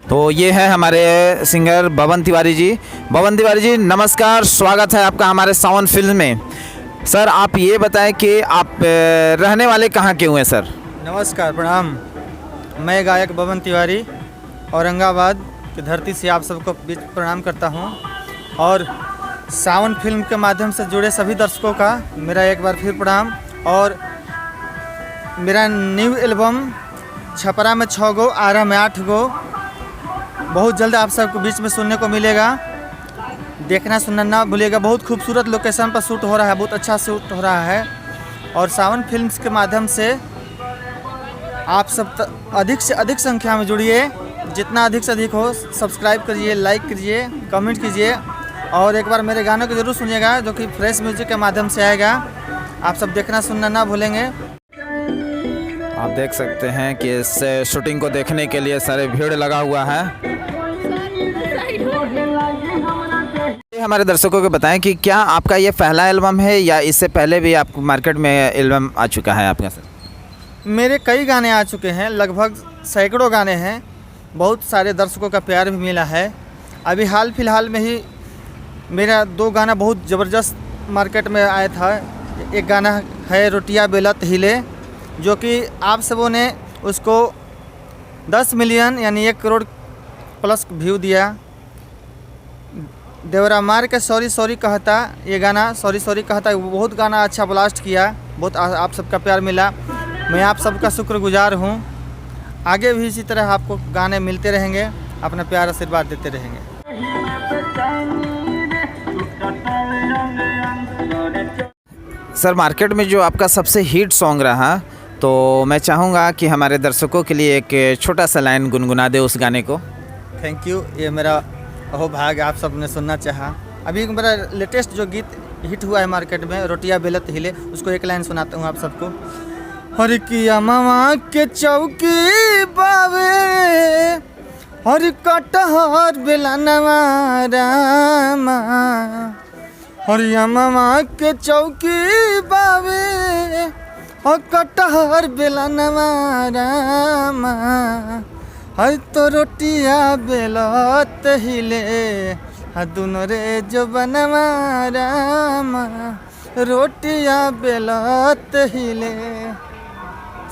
तो ये है हमारे सिंगर बबन तिवारी जी। बबन तिवारी जी नमस्कार, स्वागत है आपका हमारे सावन फिल्म में। सर आप ये बताएं कि आप रहने वाले कहाँ के हुए हैं सर? नमस्कार, प्रणाम। मैं गायक बबन तिवारी औरंगाबाद की धरती से आप सबको बीच प्रणाम करता हूँ। और सावन फिल्म के माध्यम से जुड़े सभी दर्शकों का मेरा एक बार फिर प्रणाम। और मेरा न्यू एल्बम छपरा में 6 गो, आरा में 8 गो बहुत जल्द आप सबको बीच में सुनने को मिलेगा। देखना सुनना ना भूलिएगा। बहुत खूबसूरत लोकेशन पर शूट हो रहा है, बहुत अच्छा शूट हो रहा है। और सावन फिल्म्स के माध्यम से आप सब अधिक से अधिक संख्या में जुड़िए, जितना अधिक से अधिक हो। सब्सक्राइब करिए, लाइक कीजिए, कमेंट कीजिए और एक बार मेरे गानों को ज़रूर सुनिएगा जो कि फ्रेश म्यूजिक के माध्यम से आएगा। आप सब देखना सुनना ना भूलेंगे। आप देख सकते हैं कि इस शूटिंग को देखने के लिए सारे भीड़ लगा हुआ है। हमारे दर्शकों को बताएं कि क्या आपका ये पहला एल्बम है या इससे पहले भी आप मार्केट में एल्बम आ चुका है आपका? सर मेरे कई गाने आ चुके हैं, लगभग सैकड़ों गाने हैं। बहुत सारे दर्शकों का प्यार भी मिला है। अभी हाल फिलहाल में ही मेरा 2 गाना बहुत ज़बरदस्त मार्केट में आया था। एक गाना है रोटियां बेलत हिले, जो कि आप सबों ने उसको 10 मिलियन यानी 1 करोड़ प्लस व्यू दिया। देवरा मार के सॉरी सॉरी कहता, ये गाना सॉरी सॉरी कहता, वो बहुत गाना अच्छा ब्लास्ट किया। बहुत आप सबका प्यार मिला। मैं आप सबका शुक्रगुजार हूँ। आगे भी इसी तरह आपको गाने मिलते रहेंगे, अपना प्यार आशीर्वाद देते रहेंगे। सर मार्केट में जो आपका सबसे हिट सॉन्ग रहा, तो मैं चाहूँगा कि हमारे दर्शकों के लिए एक छोटा सा लाइन गुनगुना दे उस गाने को। Thank you. ये मेरा अहोभाग्य आप सब ने सुनना चाहा। अभी मेरा लेटेस्ट जो गीत हिट हुआ है मार्केट में, रोटियां बेलत हिले, उसको एक लाइन सुनाता हूँ आप सबको। हर किया मामा के चौकी बावे, हर कटहर बेलनवा रामा, हरिया मामा के चौकी बावे, हर कटहर बेलनवा रामा, हर तो रोटिया बेलत हिले, दुनो रे जो बनवा रामा, रोटिया बेलत हिले।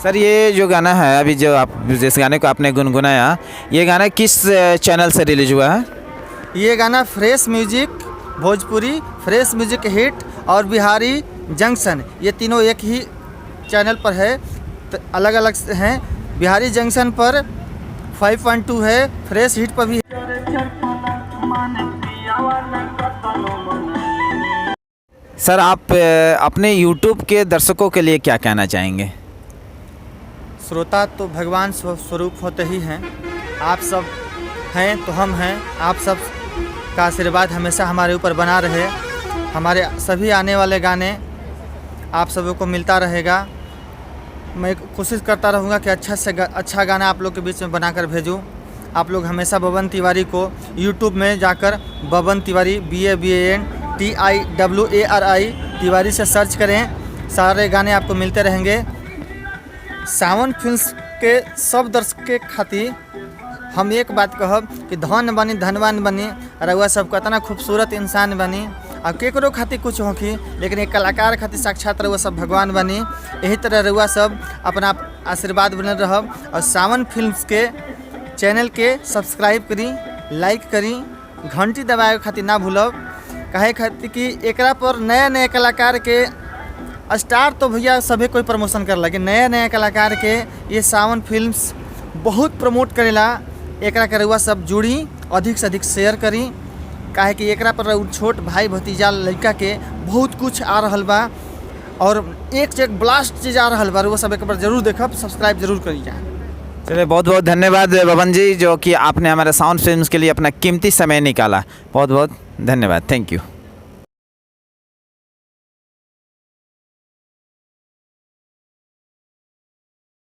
सर ये जो गाना है अभी जो आप जिस गाने को आपने गुनगुनाया, ये गाना किस चैनल से रिलीज हुआ है? ये गाना fresh music Bhojpuri, fresh music hit और बिहारी जंक्शन, ये तीनों एक ही चैनल पर है, तो अलग अलग हैं। बिहारी जंक्शन पर 5.2 है, फ्रेश हिट पर भी है। सर आप अपने YouTube के दर्शकों के लिए क्या कहना चाहेंगे? श्रोता तो भगवान स्वरूप होते ही हैं। आप सब हैं तो हम हैं। आप सब का आशीर्वाद हमेशा हमारे ऊपर बना रहे। हमारे सभी आने वाले गाने आप सबों को मिलता रहेगा। मैं कोशिश करता रहूँगा कि अच्छा से अच्छा गाना आप लोग के बीच में बनाकर भेजूँ। आप लोग हमेशा बबन तिवारी को यूट्यूब में जाकर बबन तिवारी BABAN TIWARI तिवारी से सर्च करें। सारे गाने आपको मिलते रहेंगे। सावन फिल्म्स के सब दर्शक के खातिर हम एक बात कहब कि धन बनी धनवान बनी, रउआ सब कितना खूबसूरत इंसान बनी। और केकरो खातिर कुछ होखी, लेकिन एक कलाकार खातिर साक्षात रउआ सब भगवान बनी। यही तरह रउआ सब अपना आशीर्वाद बनल रहब। और सावन फिल्म्स के चैनल के सब्सक्राइब करी, लाइक करी, घंटी दबाए खातिर ना भूलब। कहे खातिर कि एकरा पर नया नया कलाकार के स्टार तो भैया सभी कोई प्रमोशन कर लगे, नया नया कलाकार के ये सावन फिल्म्स बहुत प्रमोट करेला। एकरा के रउआ सब जुड़ी, अधिक से अधिक शेयर करी। काहे कि एकरा पर छोट भाई भतीजा लड़का के बहुत कुछ आ रहल बा और एक से एक ब्लास्ट चीज़ आ रहल बा। रउआ सब एक बार जरूर देखब, सब्सक्राइब जरूर करी जाए। चलिए बहुत बहुत धन्यवाद बबन जी, जो कि आपने हमारे साउंड फिल्म्स के लिए अपना कीमती समय निकाला। बहुत बहुत धन्यवाद। Thank you.